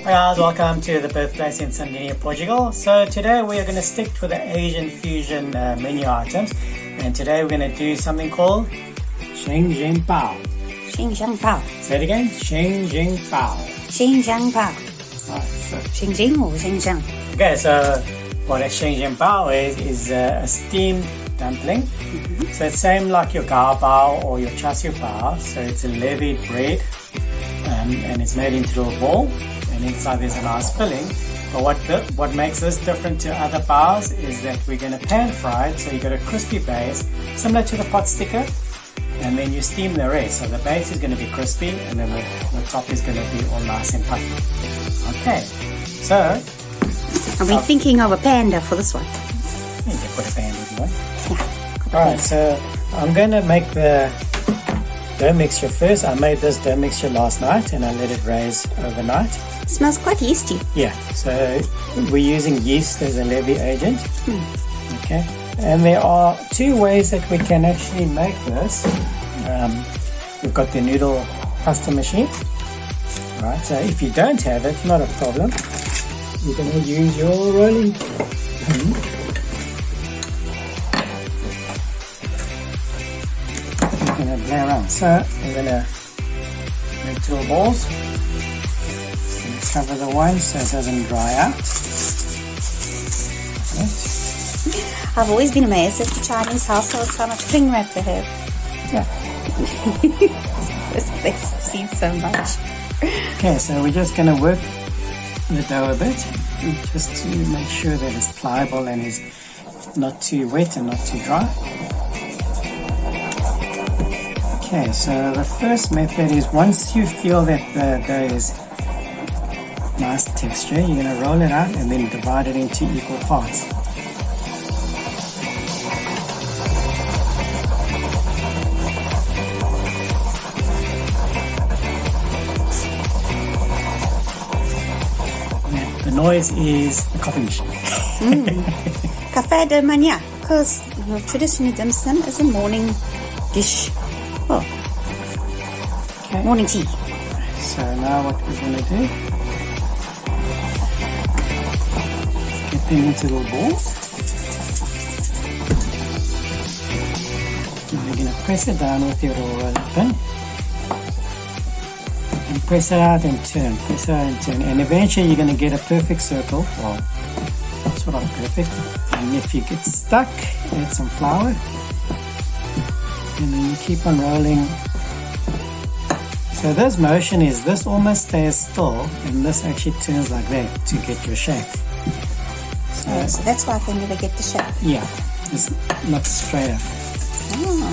Hi guys, welcome to the birthplace in Sardinia, Portugal. So today we are going to stick to the Asian fusion menu items, and today we're going to do something called Sheng Pao. Sheng Pao. Say it again, Sheng Pao. Sheng Pao. Alright, so Sheng or Sheng? okay, so what a Sheng Pao is a steamed dumpling. Mm-hmm. So it's same like your gao pao or your char siu pao. So it's a levied bread, and it's made into a ball. And inside there's a nice filling. But what makes this different to other baos is that we're going to pan fry it, so you got a crispy base, similar to the pot sticker, and then you steam the rest. So the base is going to be crispy, and then the top is going to be all nice and puffy. Okay, so Are we thinking of a panda for this one? you can put a pan if you want. Yeah. Alright, so I'm going to make the dough mixture first. I made this dough mixture last night and I let it raise overnight. It smells quite yeasty. Yeah, so we're using yeast as a levy agent. Okay, and there are two ways that we can actually make this. We've got the noodle pasta machine. Right, so if you don't have it, not a problem. You're going to use your rolling pin. You're going to play around. So I'm going to make two balls. Cover the one so it doesn't dry out. Okay. I've always been amazed at the Chinese households how much cling wrap they have. Yeah. This place I've seen so much. Okay, so we're just going to work the dough a bit, just to make sure that it's pliable and is not too wet and not too dry. Okay, so the first method is once you feel that the dough is nice texture, you're going to roll it out and then divide it into equal parts. The noise is the coffee machine. Café de manhã, because traditionally dim sum is a morning dish. Oh, Okay. morning tea. So now what we're going to do, get them into little balls. Now you're going to press it down with your roller pin. And press it out and turn, press it out and turn. And eventually you're going to get a perfect circle. Well, sort of perfect. And if you get stuck, add some flour. And then you keep on rolling. So this motion is, this almost stays still, and this actually turns like that to get your shape. So that's why I can never get the shape. Yeah, it's not straighter. Oh.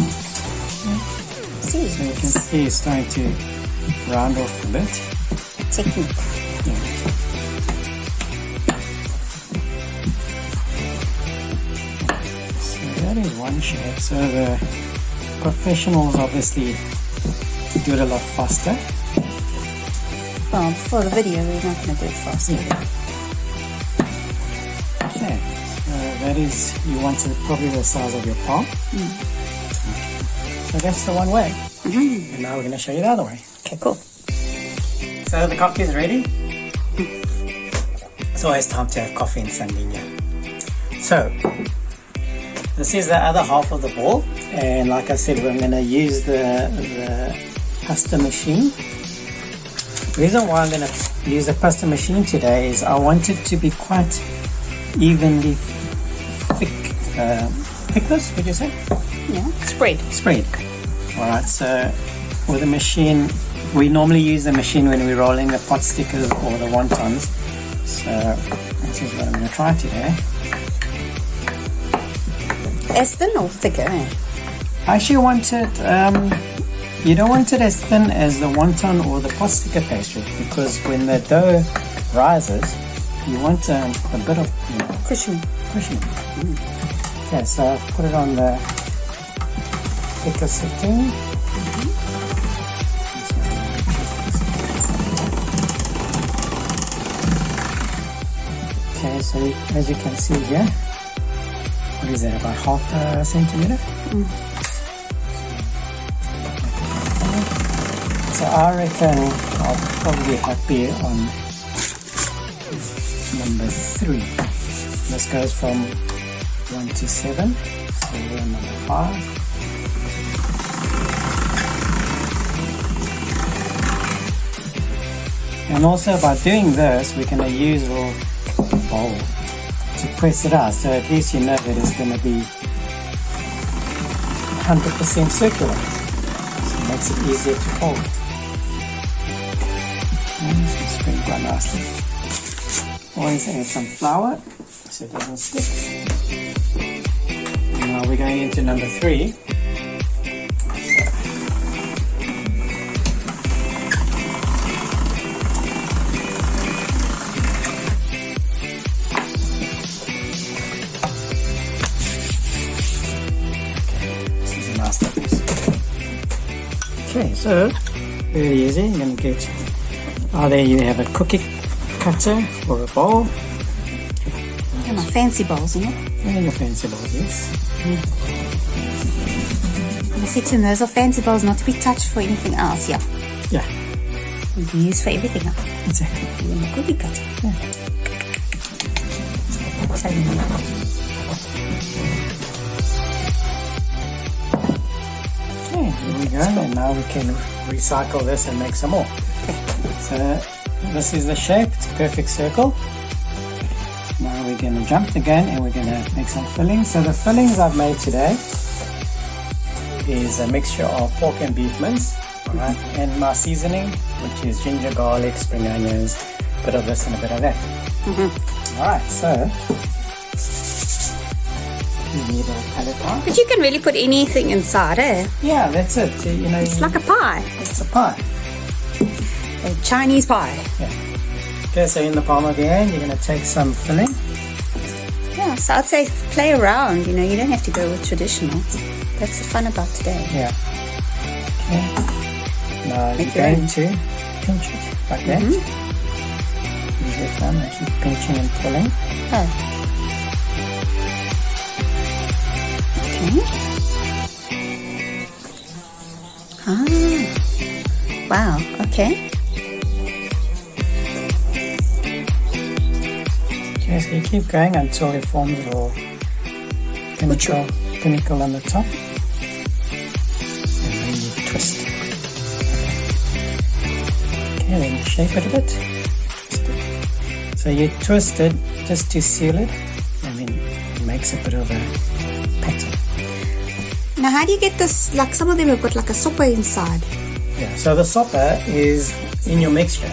See, So you can see it's starting to round off a bit. technique. Yeah. So that is one shape. So the professionals obviously do it a lot faster. Well, for the video, we're not going to do it fast. Okay, so that is, you want it probably the size of your palm. So that's the one way. And now we're going to show you the other way. Okay, cool. So the coffee is ready. It's always time to have coffee in Sardinia. So this is the other half of the ball, and like I said, we're going to use the pasta machine. The reason why I'm going to use the pasta machine today is I want it to be quite evenly thick. Thickness, would you say? Yeah, spread. Spread. Alright, so with the machine, we normally use the machine when we're rolling the pot stickers or the wontons. So this is what I'm going to try today. As thin or thicker, eh? I actually want it, you don't want it as thin as the wonton or the pot sticker pastry, because when the dough rises, you want a bit of Cushion. cushioning. Okay, so I've put it on the thicker setting. Okay, so as you can see here, what is that, about half a centimeter? So I reckon I'll probably be happy on number 3. This goes from 1 to 7. So we're on number 5. And also by doing this, we're going to use a little bowl to press it out. So at least you know that it's going to be 100% circular. So it makes it easier to fold. Okay, so spin quite nicely. Always add some flour so it doesn't stick. Now we're going into number 3. Okay, so very easy. You're going to get either you have a cookie cutter or a bowl. And my fancy bowls, you know? Yeah, your fancy bowls, yes. I said to them, those are fancy bowls not to be touched for anything else, yeah. Yeah, We can use for everything else. exactly. Even a cookie cutter. Yeah. Okay, here we go. And now we can recycle this and make some more. So this is the shape. It's a perfect circle. Now we're going to jump again and we're going to make some fillings. So the fillings I've made today is a mixture of pork and beef mince, alright, and my seasoning, which is ginger, garlic, spring onions, a bit of this and a bit of that. Alright, so you need a palette pie. But you can really put anything inside, eh? Yeah, that's it. You know, It's like a pie. it's a pie. A Chinese pie. Yeah. Okay, so in the palm of your hand, you're going to take some filling. Yeah, so I'd say play around, you know, you don't have to go with traditional. That's the fun about today. Yeah. Okay. Now Make you're your going own. to pinch it like that. Use your thumb and keep pinching and pulling. Oh. Okay. Ah. Wow, okay. Okay, so you keep going until it forms a little pinnacle on the top. And then you twist. Okay, then you shape it a bit. Twist it. So you twist it just to seal it, and then it makes a bit of a pattern. Now, how do you get this? Like some of them have got like a supper inside. Yeah, so the sopper is in your mixture.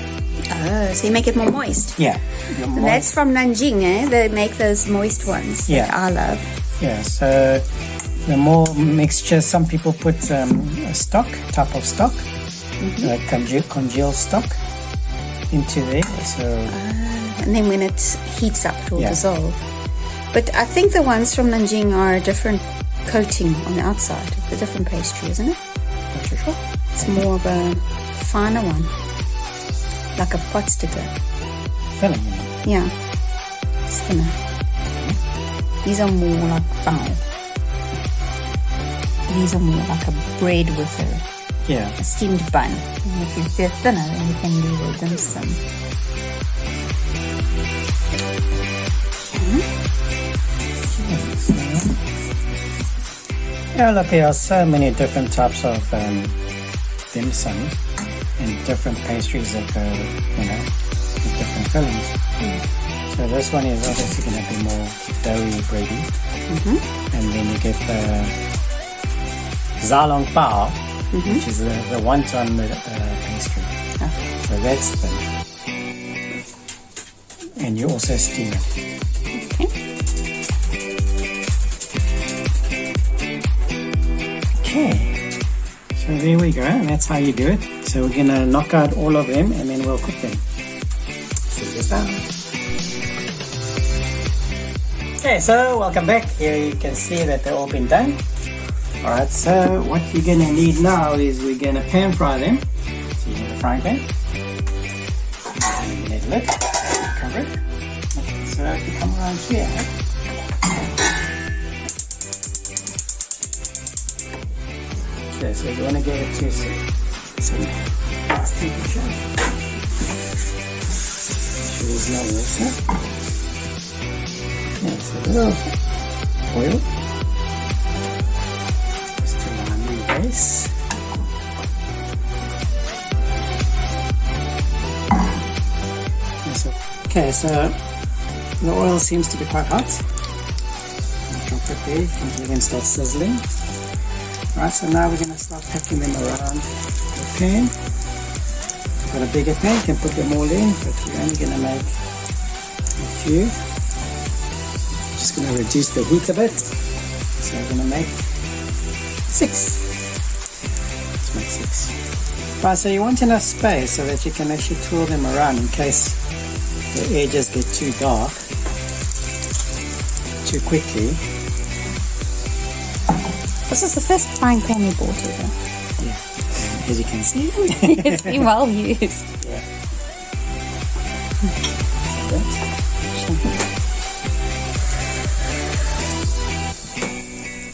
Oh, so you make it more moist. Yeah. And that's from Nanjing, eh? They make those moist ones that Yeah. I love. Yeah, so the more mixture, some people put a type of stock, like congealed stock into there. So And then when it heats up, it will Yeah. dissolve. But I think the ones from Nanjing are a different coating on the outside. It's a different pastry, isn't it? not too sure. It's more of a finer one. Like a pot sticker. Filling, you know. Yeah. It's thinner. These are more like bao. These are more like a bread with Yeah. a steamed bun. And if they're thinner, then you can do the dim sum. Yeah, look, there are so many different types of dim sums and different pastries that go, you know, with different fillings. So this one is obviously going to be more doughy, bready. And then you get the Zalong Bao, which is the wonton pastry. So that's thin. And you also steam it. Okay, so there we go, and that's how you do it. So we're gonna knock out all of them and then we'll cook them. See you soon. Okay, so welcome back. Here you can see that they've all been done. Alright, so what you're gonna need now is we're gonna pan fry them. So you need a frying pan. And you need a lid, cover it. Okay, so if you come around here, okay, so you want to get it to let's take a shot. Should we use no water. Yes, a little oil. Just to line the base. Okay, so the oil seems to be quite hot. Drop it there until it can start sizzling. Right, so now we're going to start packing them around the pan. Got a bigger pan, you can put them all in, but we're only going to make a few. Just going to reduce the heat a bit. So we're going to make 6. Let's make 6. Right, so you want enough space so that you can actually twirl them around in case the edges get too dark too quickly. This is the first frying pan you bought here. Yeah, as you can see. It's been well used. Yeah.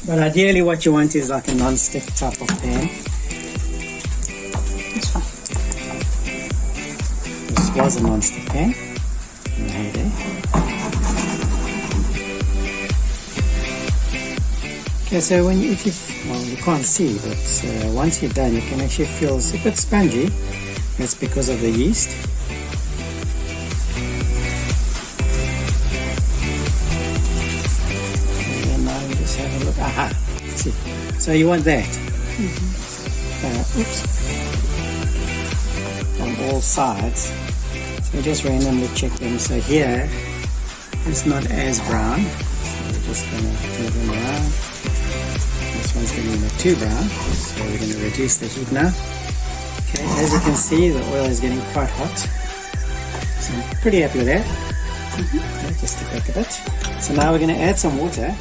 But ideally what you want is like a non-stick type of pan. That's fine. This was a non-stick pan. Okay, so when you can't see, but once you're done, you can actually feel it's a bit spongy. That's because of the yeast. And now you just have a look. Aha! See, so you want that. Oops! On all sides. So just randomly check them. So here it's not as brown. So we're just going to turn them around. This one's going to be too brown, so we're going to reduce the heat now. Okay, as you can see, the oil is getting quite hot. So I'm pretty happy with that. Okay, just to back a bit. So now we're going to add some water.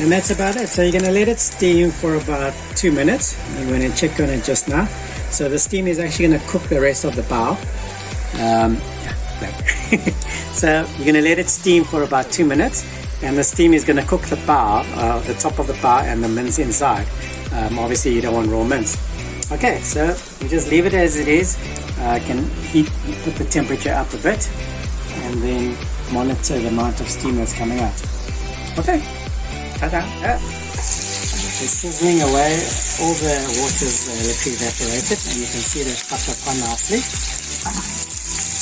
And that's about it. So you're going to let it steam for about 2 minutes. I'm going to check on it just now. So the steam is actually going to cook the rest of the bao. So you're going to let it steam for about 2 minutes, and the steam is going to cook the bao, the top of the bao and the mince inside. Obviously you don't want raw mince. Okay, so you just leave it as it is. Can put the temperature up a bit, and then monitor the amount of steam that's coming out. Okay, ta-da! It's sizzling away, all the water's literally evaporated, and you can see they've popped up quite nicely.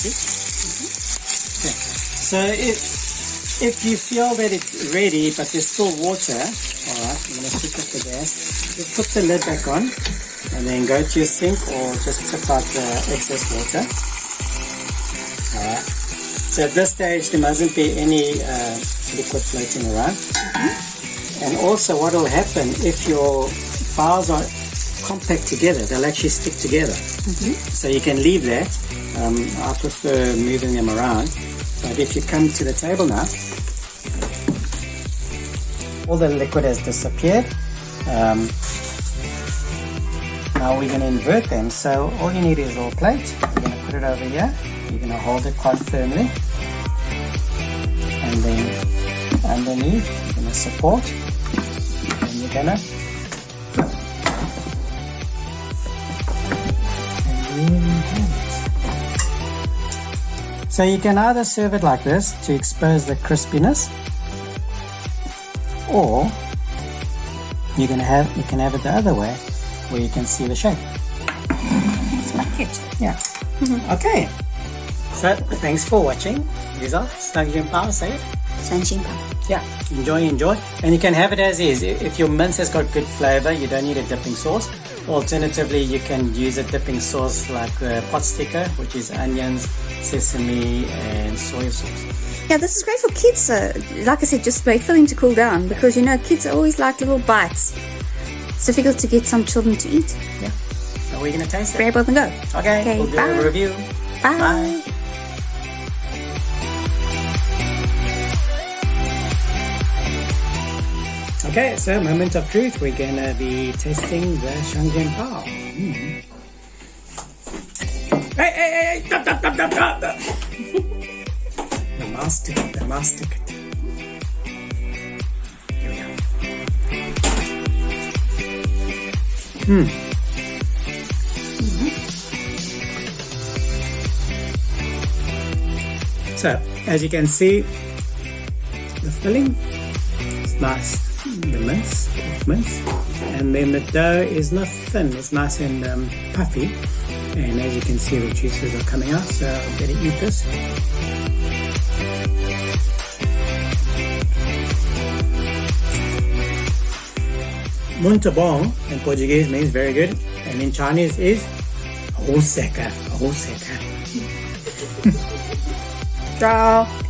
See? Okay. So if you feel that it's ready but there's still water, alright, I'm going to switch off the gas. Just put the lid back on and then go to your sink or just tip out the excess water. Alright. So at this stage there mustn't be any liquid floating around. And also what will happen if your baos are compact together, they'll actually stick together. So you can leave that. I prefer moving them around. But if you come to the table now, all the liquid has disappeared. Now we're going to invert them. So all you need is a little plate. You're going to put it over here. You're going to hold it quite firmly. And then underneath, you're going to support. And you're going to flip. So you can either serve it like this to expose the crispiness, or you can have it the other way, where you can see the shape. It's like it. Yeah. Okay. So thanks for watching. These are Sheng bao, say it. Sheng bao. Yeah. Enjoy. And you can have it as is. If your mince has got good flavor, you don't need a dipping sauce. Alternatively, you can use a dipping sauce like the pot sticker, which is onions, sesame and soy sauce. Yeah, this is great for kids. Like I said, just wait for them to cool down, because you know kids always like little bites. It's difficult to get some children to eat. Yeah. Are we going to taste it? Grab both and go. Okay, we'll do a review. Bye. Okay, so moment of truth. We're going to be tasting the Sheng bao. Hey! Stop. The mouse took it. Here we go. So, as you can see, the filling is nice, the mince, and then the dough is not thin, it's nice and puffy, and as you can see the juices are coming out, so I'm going to eat this. Muito bom in Portuguese means very good, and in Chinese is 好食啊，好食啊。Ciao.